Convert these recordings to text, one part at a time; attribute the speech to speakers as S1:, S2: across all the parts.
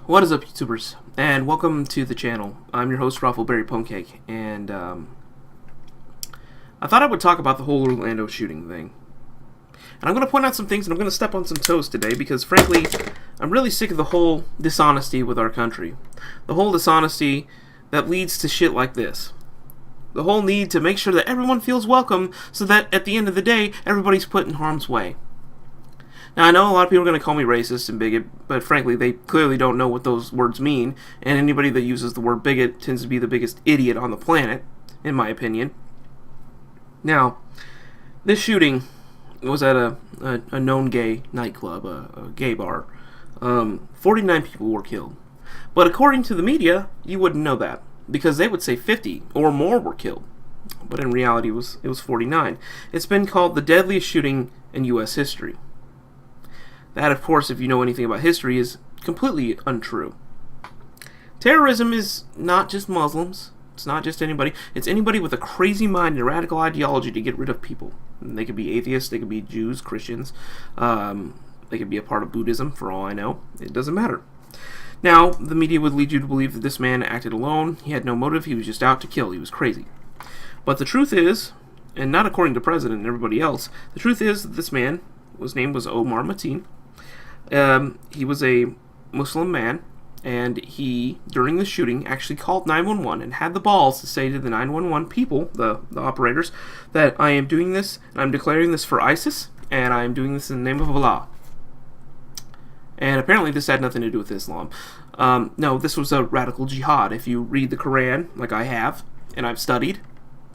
S1: What is up, YouTubers, and welcome to the channel. I'm your host, Raffleberry Pwnecake, and I thought I would talk about the whole Orlando shooting thing. And I'm going to point out some things, and I'm going to step on some toes today, because frankly, I'm really sick of the whole dishonesty with our country. The whole dishonesty that leads to shit like this. The whole need to make sure that everyone feels welcome, so that at the end of the day, everybody's put in harm's way. Now, I know a lot of people are going to call me racist and bigot, but frankly, they clearly don't know what those words mean, and anybody that uses the word bigot tends to be the biggest idiot on the planet, in my opinion. Now, this shooting was at a known gay nightclub, a gay bar. 49 people were killed. But according to the media, you wouldn't know that, because they would say 50 or more were killed. But in reality, it was 49. It's been called the deadliest shooting in U.S. history. That, of course, if you know anything about history, is completely untrue. Terrorism is not just Muslims. It's not just anybody. It's anybody with a crazy mind and a radical ideology to get rid of people. And they could be atheists, they could be Jews, Christians, they could be a part of Buddhism, for all I know. It doesn't matter. Now, the media would lead you to believe that this man acted alone. He had no motive. He was just out to kill. He was crazy. But the truth is, and not according to the president and everybody else, the truth is that this man, his name was Omar Mateen. He was a Muslim man, and he, during the shooting, actually called 911 and had the balls to say to the 911 people, the operators, that I am doing this, and I'm declaring this for ISIS, and I am doing this in the name of Allah. And apparently this had nothing to do with Islam. No, this was a radical jihad. If you read the Quran, like I have, and I've studied,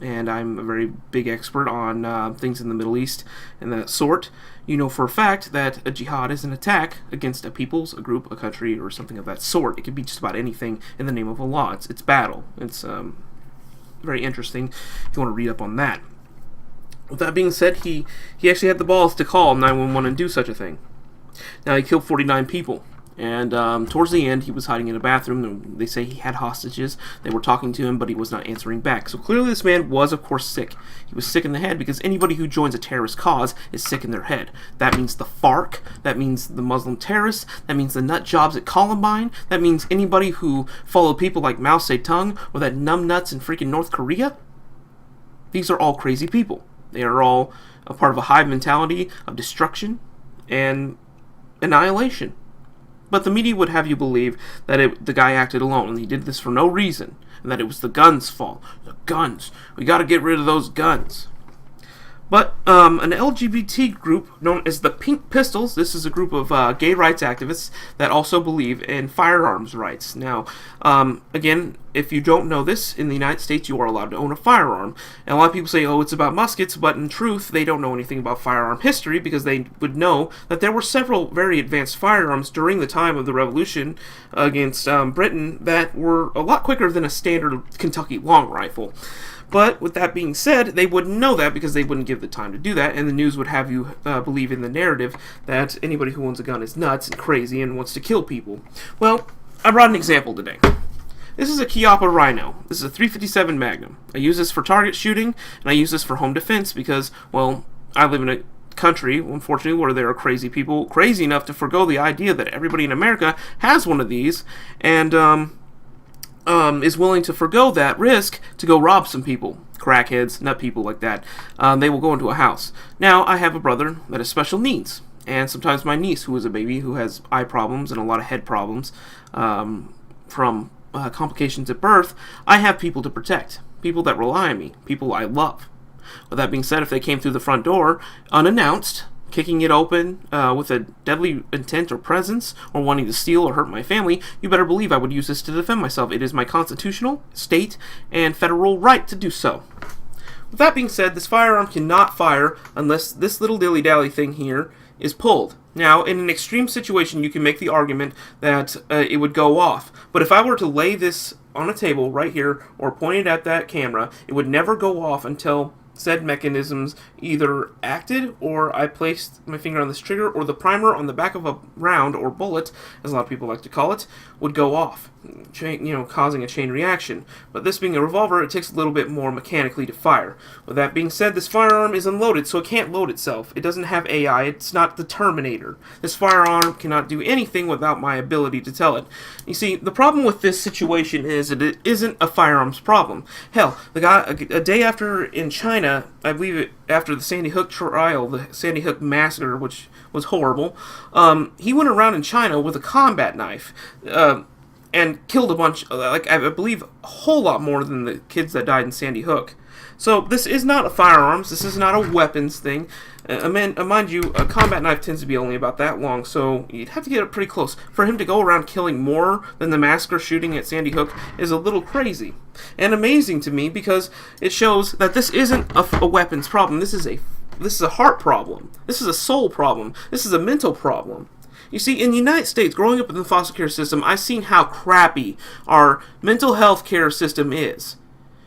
S1: and I'm a very big expert on things in the Middle East and that sort, you know for a fact that a jihad is an attack against a people's, a group, a country, or something of that sort. It could be just about anything in the name of Allah. It's battle. It's very interesting if you want to read up on that. With that being said, he actually had the balls to call 911 and do such a thing. Now, he killed 49 people. And towards the end, he was hiding in a bathroom. They say he had hostages. They were talking to him, but he was not answering back. So clearly this man was, of course, sick. He was sick in the head, because anybody who joins a terrorist cause is sick in their head. That means the FARC. That means the Muslim terrorists. That means the nut jobs at Columbine. That means anybody who followed people like Mao Zedong or that numbnuts in freaking North Korea. These are all crazy people. They are all a part of a hive mentality of destruction and annihilation. But the media would have you believe that the guy acted alone, and he did this for no reason, and that it was the guns' fault. The guns. We gotta get rid of those guns. But an LGBT group known as the Pink Pistols, this is a group of gay rights activists that also believe in firearms rights. Now, again, if you don't know this, in the United States you are allowed to own a firearm. And a lot of people say, oh, it's about muskets, but in truth, they don't know anything about firearm history, because they would know that there were several very advanced firearms during the time of the Revolution against Britain that were a lot quicker than a standard Kentucky long rifle. But with that being said, they wouldn't know that because they wouldn't give the time to do that, and the news would have you believe in the narrative that anybody who owns a gun is nuts and crazy and wants to kill people. Well, I brought an example today. This is a Chiappa Rhino. This is a .357 Magnum. I use this for target shooting, and I use this for home defense because, well, I live in a country, unfortunately, where there are crazy people crazy enough to forgo the idea that everybody in America has one of these, and is willing to forgo that risk to go rob some people, crackheads, nut people like that. They will go into a house. Now, I have a brother that has special needs, and sometimes my niece, who is a baby, who has eye problems and a lot of head problems from complications at birth, I have people to protect, people that rely on me, people I love. With that being said, if they came through the front door unannounced, kicking it open with a deadly intent or presence, or wanting to steal or hurt my family, you better believe I would use this to defend myself. It is my constitutional, state, and federal right to do so. With that being said, this firearm cannot fire unless this little dilly-dally thing here is pulled. Now, in an extreme situation, you can make the argument that it would go off. But if I were to lay this on a table right here, or point it at that camera, it would never go off until said mechanisms either acted, or I placed my finger on this trigger, or the primer on the back of a round, or bullet, as a lot of people like to call it, would go off, causing a chain reaction. But this being a revolver, it takes a little bit more mechanically to fire. With that being said, this firearm is unloaded, so it can't load itself. It doesn't have AI. It's not the Terminator. This firearm cannot do anything without my ability to tell it. You see, the problem with this situation is that it isn't a firearms problem. Hell, the guy, a day after in China, I believe after the Sandy Hook trial, the Sandy Hook massacre, which was horrible, he went around in China with a combat knife and killed a bunch, I believe, a whole lot more than the kids that died in Sandy Hook. So this is not a firearms, this is not a weapons thing. Mind you, a combat knife tends to be only about that long, so you'd have to get it pretty close. For him to go around killing more than the massacre shooting at Sandy Hook is a little crazy. And amazing to me, because it shows that this isn't a weapons problem. This is a heart problem. This is a soul problem. This is a mental problem. You see, in the United States, growing up in the foster care system, I've seen how crappy our mental health care system is.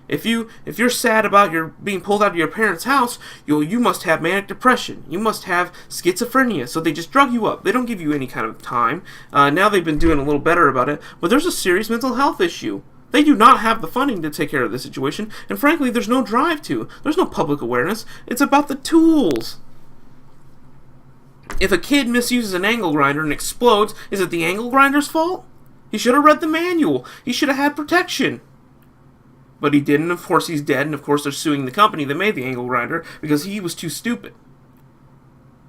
S1: If you're sad about your being pulled out of your parents' house, you must have manic depression. You must have schizophrenia. So they just drug you up. They don't give you any kind of time. Now they've been doing a little better about it, but there's a serious mental health issue. They do not have the funding to take care of this situation, and frankly, there's no drive to. There's no public awareness. It's about the tools. If a kid misuses an angle grinder and explodes, is it the angle grinder's fault? He should have read the manual. He should have had protection. But he didn't. Of course, he's dead, and of course they're suing the company that made the angle grinder because he was too stupid.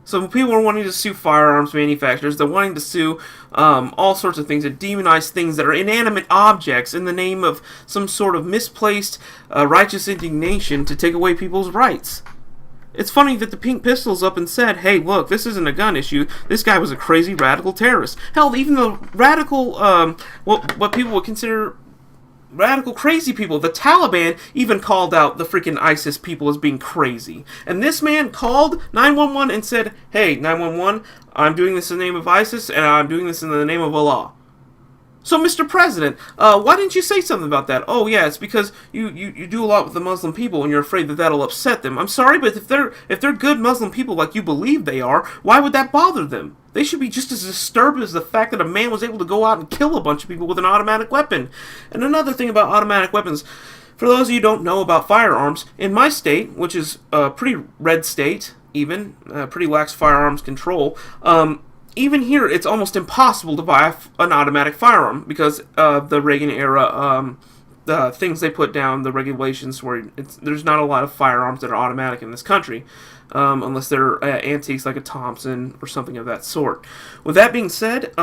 S1: So people are wanting to sue firearms manufacturers. They're wanting to sue all sorts of things and demonize things that are inanimate objects in the name of some sort of misplaced righteous indignation to take away people's rights. It's funny that the Pink Pistol's up and said, hey, look, this isn't a gun issue. This guy was a crazy radical terrorist. Hell, even the radical, what people would consider radical crazy people. The Taliban even called out the freaking ISIS people as being crazy. And this man called 911 and said, hey, 911, I'm doing this in the name of ISIS, and I'm doing this in the name of Allah. So, Mr. President, why didn't you say something about that? Oh, yeah, it's because you do a lot with the Muslim people, and you're afraid that that'll upset them. I'm sorry, but if they're good Muslim people like you believe they are, why would that bother them? They should be just as disturbed as the fact that a man was able to go out and kill a bunch of people with an automatic weapon. And another thing about automatic weapons, for those of you who don't know about firearms, in my state, which is a pretty red state, even, pretty lax firearms control, even here, it's almost impossible to buy an automatic firearm because of the Reagan era the things they put down, the regulations where there's not a lot of firearms that are automatic in this country, unless they're antiques like a Thompson or something of that sort. With that being said,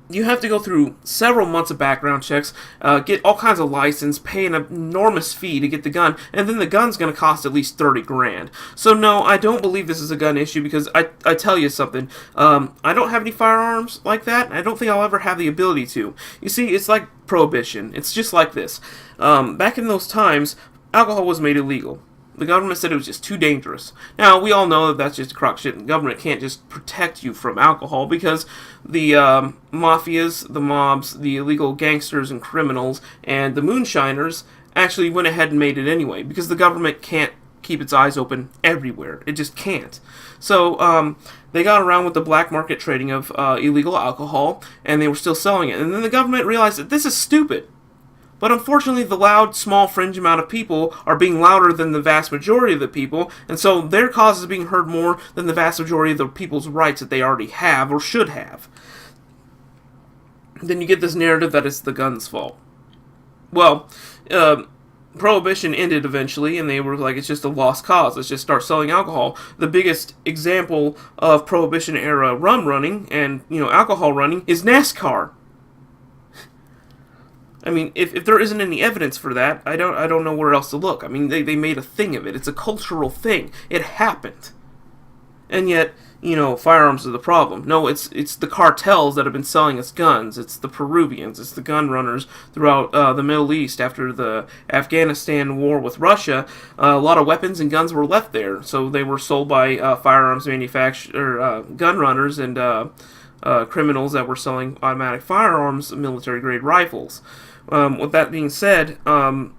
S1: you have to go through several months of background checks, get all kinds of license, pay an enormous fee to get the gun, and then the gun's going to cost at least $30,000. So no, I don't believe this is a gun issue because I tell you something, I don't have any firearms like that, and I don't think I'll ever have the ability to. You see, it's like Prohibition. It's just like this. Back in those times, alcohol was made illegal. The government said it was just too dangerous. Now, we all know that that's just crock shit. The government can't just protect you from alcohol because the mafias, the mobs, the illegal gangsters and criminals, and the moonshiners actually went ahead and made it anyway because the government can't keep its eyes open everywhere. It just can't. So, they got around with the black market trading of illegal alcohol, and they were still selling it. And then the government realized that this is stupid. But unfortunately, the loud, small, fringe amount of people are being louder than the vast majority of the people, and so their cause is being heard more than the vast majority of the people's rights that they already have or should have. Then you get this narrative that it's the gun's fault. Well, Prohibition ended eventually, and they were like, it's just a lost cause. Let's just start selling alcohol. The biggest example of Prohibition-era rum running and, alcohol running is NASCAR. I mean, if there isn't any evidence for that, I don't know where else to look. I mean, they made a thing of it. It's a cultural thing. It happened. And yet, firearms are the problem. No, it's the cartels that have been selling us guns. It's the Peruvians. It's the gun runners throughout the Middle East. After the Afghanistan war with Russia, a lot of weapons and guns were left there. So they were sold by firearms gun runners and criminals that were selling automatic firearms, military-grade rifles. With that being said, I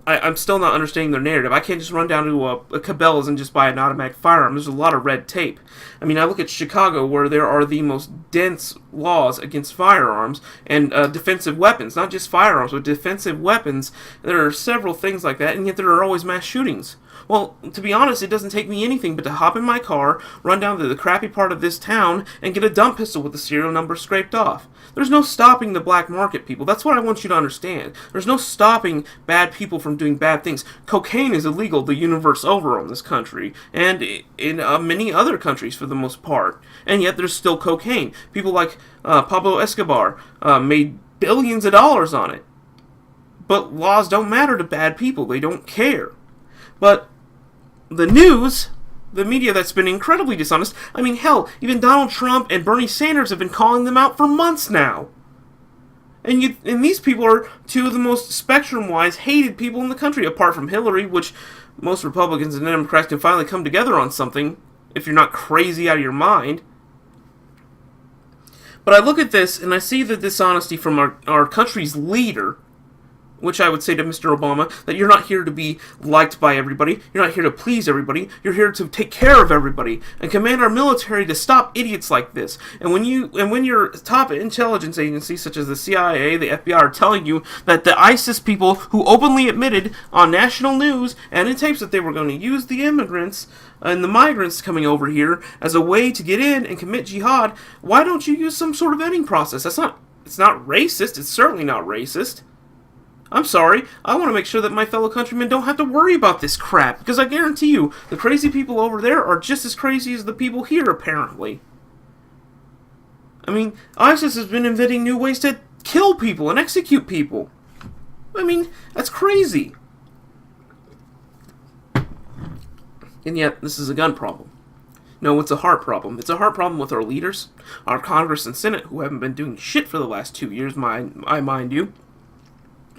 S1: I'm still not understanding their narrative. I can't just run down to a Cabela's and just buy an automatic firearm. There's a lot of red tape. I mean, I look at Chicago, where there are the most dense laws against firearms and defensive weapons. Not just firearms, but defensive weapons. There are several things like that, and yet there are always mass shootings. Well, to be honest, it doesn't take me anything but to hop in my car, run down to the crappy part of this town, and get a dump pistol with the serial number scraped off. There's no stopping the black market, people. That's what I want you to understand. There's no stopping bad people from doing bad things. Cocaine is illegal the universe over in this country, and in many other countries for the most part. And yet there's still cocaine. People like Pablo Escobar made billions of dollars on it. But laws don't matter to bad people. They don't care. But the news, the media that's been incredibly dishonest, I mean, hell, even Donald Trump and Bernie Sanders have been calling them out for months now. And these people are two of the most spectrum-wise hated people in the country, apart from Hillary, which most Republicans and Democrats can finally come together on something, if you're not crazy out of your mind. But I look at this, and I see the dishonesty from our country's leader, which I would say to Mr. Obama, that you're not here to be liked by everybody, you're not here to please everybody, you're here to take care of everybody, and command our military to stop idiots like this. And when your top intelligence agencies, such as the CIA, the FBI, are telling you that the ISIS people who openly admitted on national news and in tapes that they were going to use the immigrants and the migrants coming over here as a way to get in and commit jihad, why don't you use some sort of vetting process? It's not racist, it's certainly not racist. I'm sorry, I want to make sure that my fellow countrymen don't have to worry about this crap, because I guarantee you, the crazy people over there are just as crazy as the people here, apparently. I mean, ISIS has been inventing new ways to kill people and execute people. I mean, that's crazy. And yet, this is a gun problem. No, it's a heart problem. It's a heart problem with our leaders, our Congress and Senate, who haven't been doing shit for the last 2 years, I mind you.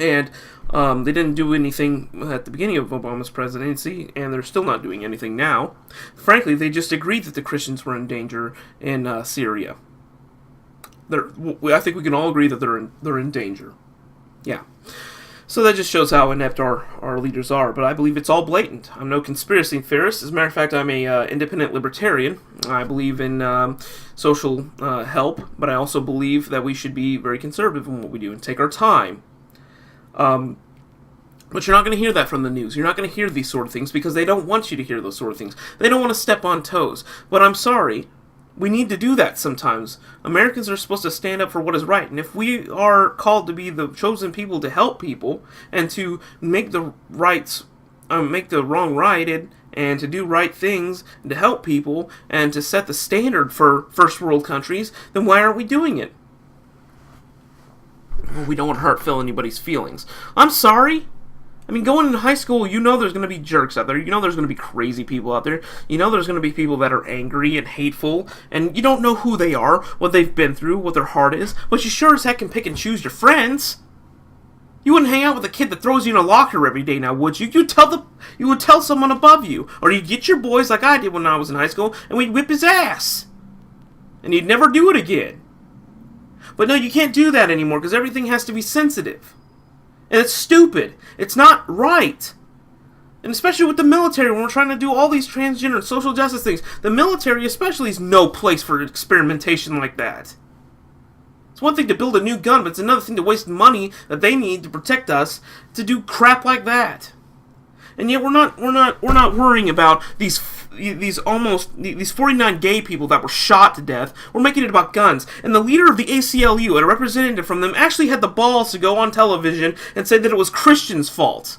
S1: And they didn't do anything at the beginning of Obama's presidency, and they're still not doing anything now. Frankly, they just agreed that the Christians were in danger in Syria. I think we can all agree that they're in danger. Yeah. So that just shows how inept our leaders are, but I believe it's all blatant. I'm no conspiracy theorist. As a matter of fact, I'm a independent libertarian. I believe in social help, but I also believe that we should be very conservative in what we do and take our time. But you're not going to hear that from the news. You're not going to hear these sort of things because they don't want you to hear those sort of things. They don't want to step on toes. But I'm sorry, we need to do that sometimes. Americans are supposed to stand up for what is right. And if we are called to be the chosen people to help people and to make the wrong righted and to do right things and to help people and to set the standard for first world countries, then why aren't we doing it? We don't want to hurt anybody's feelings. I'm sorry. I mean, going into high school, you know there's going to be jerks out there. You know there's going to be crazy people out there. You know there's going to be people that are angry and hateful. And you don't know who they are, what they've been through, what their heart is. But you sure as heck can pick and choose your friends. You wouldn't hang out with a kid that throws you in a locker every day now, would you? You would tell someone above you. Or you'd get your boys like I did when I was in high school, and we'd whip his ass. And you'd never do it again. But no, you can't do that anymore because everything has to be sensitive. And it's stupid. It's not right. And especially with the military, when we're trying to do all these transgender and social justice things, the military especially is no place for experimentation like that. It's one thing to build a new gun, but it's another thing to waste money that they need to protect us to do crap like that. And yet we're not worrying about these 49 gay people that were shot to death. We're making it about guns. And the leader of the ACLU and a representative from them actually had the balls to go on television and say that it was Christians' fault.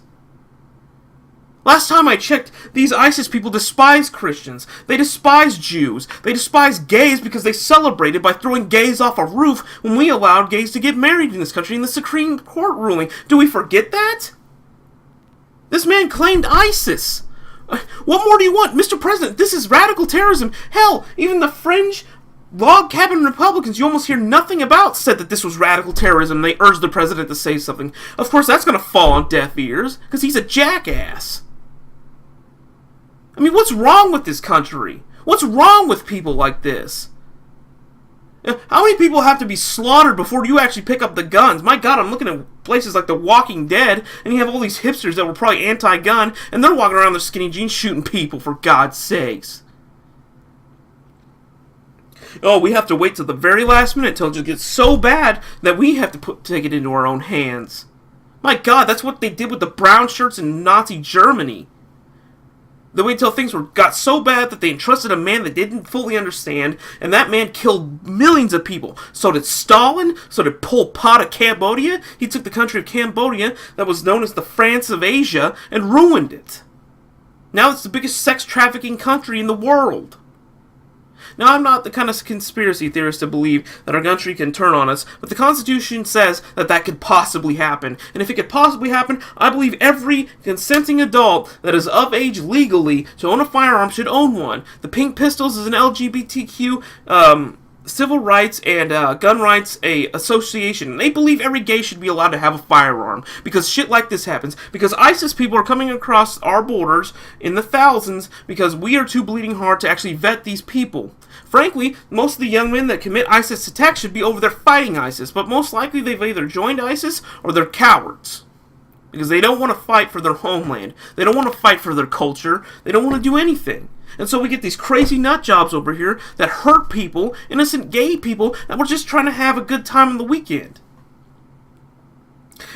S1: Last time I checked, these ISIS people despise Christians. They despise Jews. They despise gays because they celebrated by throwing gays off a roof when we allowed gays to get married in this country in the Supreme Court ruling. Do we forget that? This man claimed ISIS. What more do you want? Mr. President, this is radical terrorism. Hell, even the fringe log cabin Republicans you almost hear nothing about said that this was radical terrorism. They urged the president to say something. Of course, that's going to fall on deaf ears because he's a jackass. I mean, what's wrong with this country? What's wrong with people like this? How many people have to be slaughtered before you actually pick up the guns? My God, I'm looking at places like The Walking Dead, and you have all these hipsters that were probably anti-gun, and they're walking around in their skinny jeans shooting people, for God's sakes. Oh, we have to wait till the very last minute till it just gets so bad that we have to take it into our own hands. My God, that's what they did with the brown shirts in Nazi Germany. They waited till things got so bad that they entrusted a man they didn't fully understand, and that man killed millions of people. So did Stalin, so did Pol Pot of Cambodia. He took the country of Cambodia that was known as the France of Asia and ruined it. Now it's the biggest sex trafficking country in the world. Now, I'm not the kind of conspiracy theorist to believe that our country can turn on us, but the Constitution says that that could possibly happen. And if it could possibly happen, I believe every consenting adult that is of age legally to own a firearm should own one. The Pink Pistols is an LGBTQ civil rights and gun rights association. They believe every gay should be allowed to have a firearm because shit like this happens. Because ISIS people are coming across our borders in the thousands because we are too bleeding hard to actually vet these people. Frankly, most of the young men that commit ISIS attacks should be over there fighting ISIS, but most likely they've either joined ISIS or they're cowards. Because they don't want to fight for their homeland. They don't want to fight for their culture. They don't want to do anything. And so we get these crazy nut jobs over here that hurt people, innocent gay people, that were just trying to have a good time on the weekend.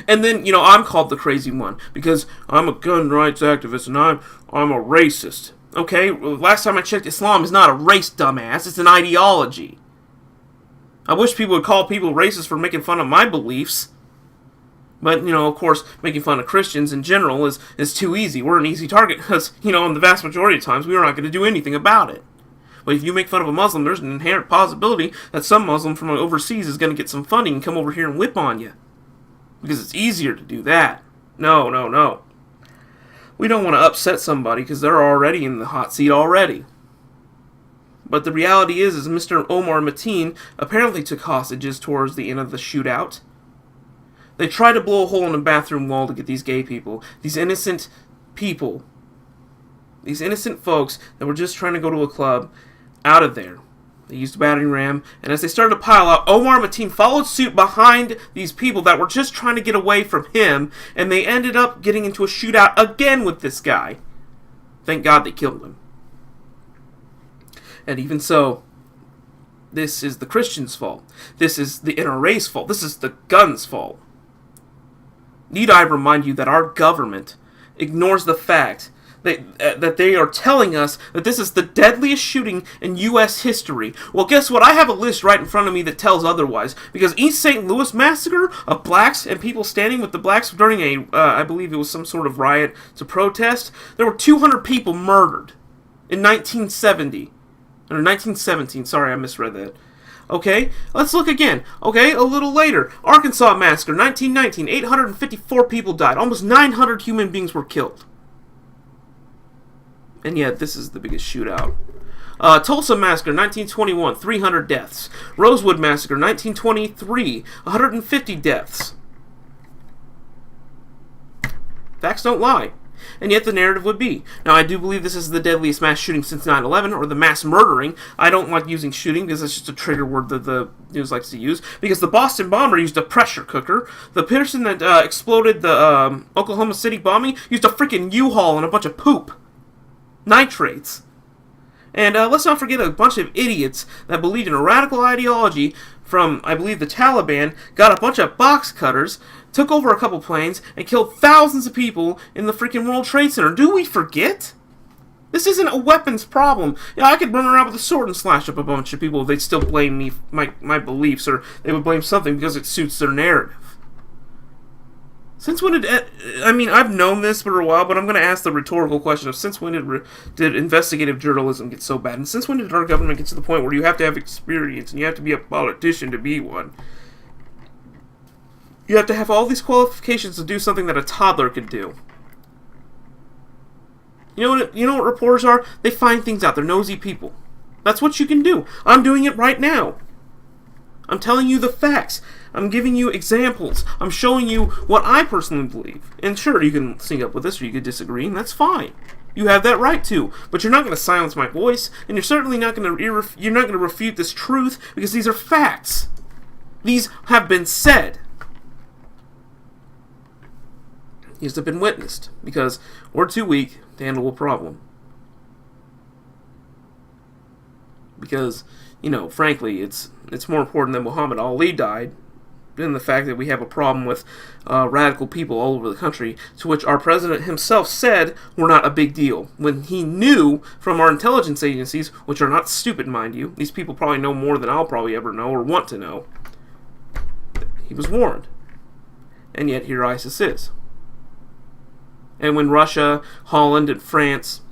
S1: And then, I'm called the crazy one because I'm a gun rights activist and I'm a racist. Okay, last time I checked, Islam is not a race, dumbass. It's an ideology. I wish people would call people racist for making fun of my beliefs. But, of course, making fun of Christians in general is too easy. We're an easy target because, in the vast majority of times, we are not going to do anything about it. But if you make fun of a Muslim, there's an inherent possibility that some Muslim from overseas is going to get some funding and come over here and whip on you. Because it's easier to do that. No. We don't want to upset somebody because they're already in the hot seat already. But the reality is Mr. Omar Mateen apparently took hostages towards the end of the shootout. They tried to blow a hole in a bathroom wall to get these gay people, these innocent people, these innocent folks that were just trying to go to a club, out of there. They used a battering ram, and as they started to pile out, Omar Mateen followed suit behind these people that were just trying to get away from him, and they ended up getting into a shootout again with this guy. Thank God they killed him. And even so, this is the Christians' fault. This is the NRA's fault. This is the guns' fault. Need I remind you that our government ignores the fact that they are telling us that this is the deadliest shooting in U.S. history. Well, guess what? I have a list right in front of me that tells otherwise. Because East St. Louis massacre of blacks and people standing with the blacks during I believe it was some sort of riot to protest, there were 200 people murdered in 1970. Or 1917, sorry, I misread that. Okay, let's look again. Okay, a little later. Arkansas massacre, 1919, 854 people died. Almost 900 human beings were killed. And yet, this is the biggest shootout. Tulsa Massacre, 1921, 300 deaths. Rosewood Massacre, 1923, 150 deaths. Facts don't lie. And yet the narrative would be. Now, I do believe this is the deadliest mass shooting since 9/11, or the mass murdering. I don't like using shooting because it's just a trigger word that the news likes to use. Because the Boston bomber used a pressure cooker. The person that exploded the Oklahoma City bombing used a freaking U-Haul and a bunch of poop. Nitrates. And let's not forget a bunch of idiots that believed in a radical ideology from, I believe, the Taliban, got a bunch of box cutters, took over a couple planes, and killed thousands of people in the freaking World Trade Center. Do we forget? This isn't a weapons problem. I could run around with a sword and slash up a bunch of people if they'd still blame me, my beliefs, or they would blame something because it suits their narrative. Since when did... I've known this for a while, but I'm going to ask the rhetorical question of since when did investigative journalism get so bad? And since when did our government get to the point where you have to have experience and you have to be a politician to be one? You have to have all these qualifications to do something that a toddler could do. You know what reporters are? They find things out. They're nosy people. That's what you can do. I'm doing it right now. I'm telling you the facts. I'm giving you examples. I'm showing you what I personally believe. And sure, you can sync up with this or you could disagree, and that's fine. You have that right to, but you're not going to silence my voice, and you're certainly not going to refute this truth, because these are facts. These have been said. These have been witnessed, because we're too weak to handle a problem. Because, frankly, it's more important that Muhammad Ali died than the fact that we have a problem with radical people all over the country, to which our president himself said were not a big deal, when he knew from our intelligence agencies, which are not stupid, mind you, these people probably know more than I'll probably ever know or want to know, he was warned. And yet here ISIS is. And when Russia, Holland, and France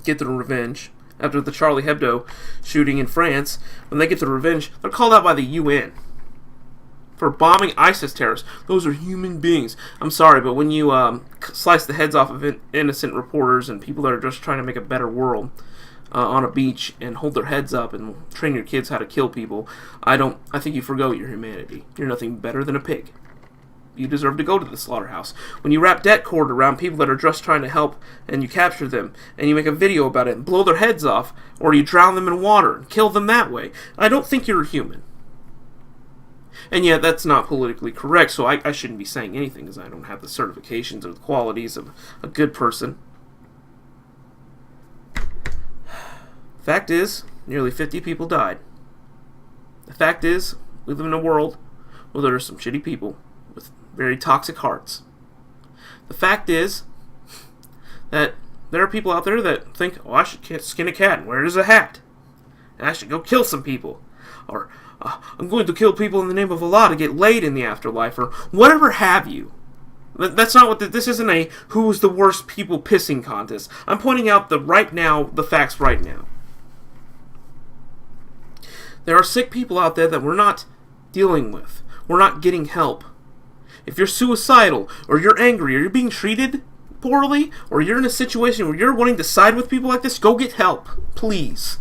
S1: get their revenge after the Charlie Hebdo shooting in France, when they get their revenge, they're called out by the UN for bombing ISIS terrorists. Those are human beings. I'm sorry, but when you slice the heads off of innocent reporters and people that are just trying to make a better world on a beach and hold their heads up and train your kids how to kill people, I think you forgo your humanity. You're nothing better than a pig. You deserve to go to the slaughterhouse. When you wrap debt cord around people that are just trying to help, and you capture them, and you make a video about it and blow their heads off, or you drown them in water and kill them that way, I don't think you're a human. And yet, that's not politically correct, so I shouldn't be saying anything, because I don't have the certifications or the qualities of a good person. Fact is, nearly 50 people died. The fact is, we live in a world where there are some shitty people with very toxic hearts. The fact is that there are people out there that think, oh, I should skin a cat and wear it as a hat. And I should go kill some people. Or, I'm going to kill people in the name of Allah to get laid in the afterlife, or whatever have you. That's not what this isn't a who's the worst people pissing contest. I'm pointing out the facts right now. There are sick people out there that we're not dealing with. We're not getting help. If you're suicidal, or you're angry, or you're being treated poorly, or you're in a situation where you're wanting to side with people like this, go get help, please.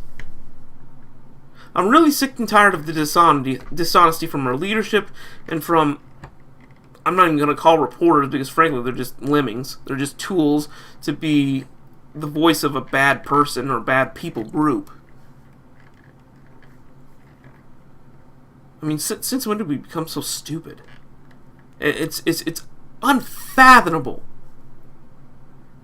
S1: I'm really sick and tired of the dishonesty from our leadership and from, I'm not even going to call reporters, because frankly they're just lemmings. They're just tools to be the voice of a bad person or bad people group. I mean, since when did we become so stupid? It's unfathomable.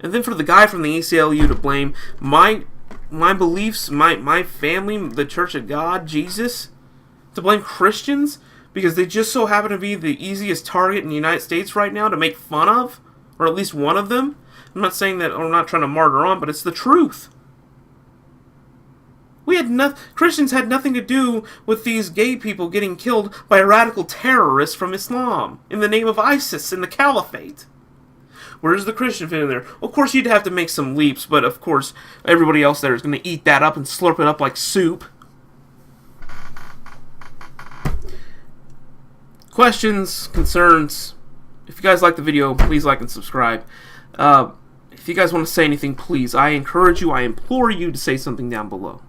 S1: And then for the guy from the ACLU to blame my beliefs, my family, the Church of God, Jesus, to blame Christians because they just so happen to be the easiest target in the United States right now to make fun of, or at least one of them. I'm not saying that, I'm not trying to martyr on, but it's the truth. Christians had nothing to do with these gay people getting killed by a radical terrorist from Islam in the name of ISIS and the Caliphate. Where does the Christian fit in there? Of course, you'd have to make some leaps, but of course, everybody else there is going to eat that up and slurp it up like soup. Questions, concerns. If you guys like the video, please like and subscribe. If you guys want to say anything, please, I encourage you, I implore you to say something down below.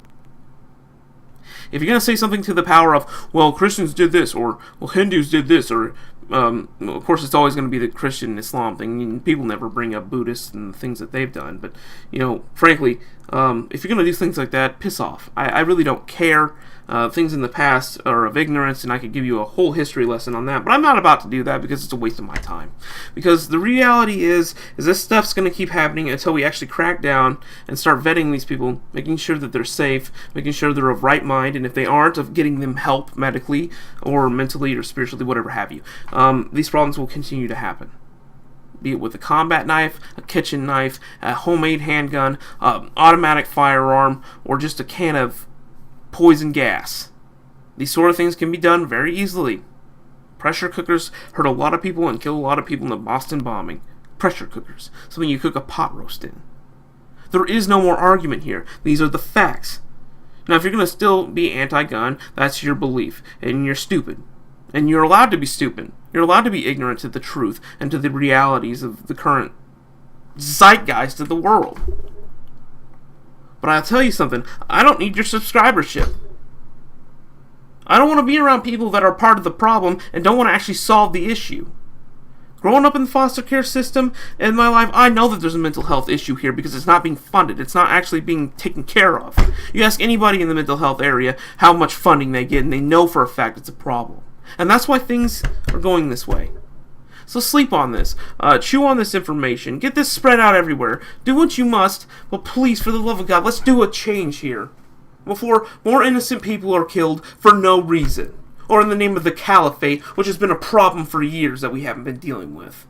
S1: If you're going to say something to the power of, well, Christians did this, or, well, Hindus did this, or, of course, it's always going to be the Christian and Islam thing. People never bring up Buddhists and the things that they've done. But, frankly, if you're going to do things like that, piss off. I really don't care. Things in the past are of ignorance, and I could give you a whole history lesson on that. But I'm not about to do that because it's a waste of my time. Because the reality is this stuff's going to keep happening until we actually crack down and start vetting these people, making sure that they're safe, making sure they're of right mind, and if they aren't, of getting them help medically or mentally or spiritually, whatever have you. These problems will continue to happen. Be it with a combat knife, a kitchen knife, a homemade handgun, automatic firearm, or just a can of poison gas. These sort of things can be done very easily. Pressure cookers hurt a lot of people and killed a lot of people in the Boston bombing. Pressure cookers. Something you cook a pot roast in. There is no more argument here. These are the facts. Now, if you're going to still be anti-gun, that's your belief, and you're stupid. And you're allowed to be stupid. You're allowed to be ignorant to the truth and to the realities of the current zeitgeist of the world. But I'll tell you something, I don't need your subscribership. I don't want to be around people that are part of the problem and don't want to actually solve the issue. Growing up in the foster care system in my life, I know that there's a mental health issue here because it's not being funded. It's not actually being taken care of. You ask anybody in the mental health area how much funding they get, and they know for a fact it's a problem. And that's why things are going this way. So sleep on this. Chew on this information. Get this spread out everywhere. Do what you must, but please, for the love of God, let's do a change here. Before more innocent people are killed for no reason. Or in the name of the caliphate, which has been a problem for years that we haven't been dealing with.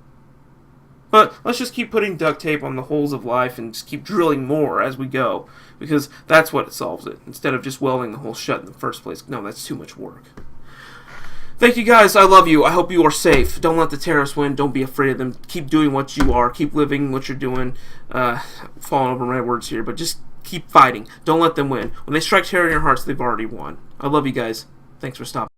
S1: But let's just keep putting duct tape on the holes of life and just keep drilling more as we go. Because that's what solves it, instead of just welding the hole shut in the first place. No, that's too much work. Thank you guys, I love you, I hope you are safe. Don't let the terrorists win, don't be afraid of them. Keep doing what you are, keep living what you're doing. Falling over my words here, but just keep fighting. Don't let them win. When they strike terror in your hearts, they've already won. I love you guys. Thanks for stopping.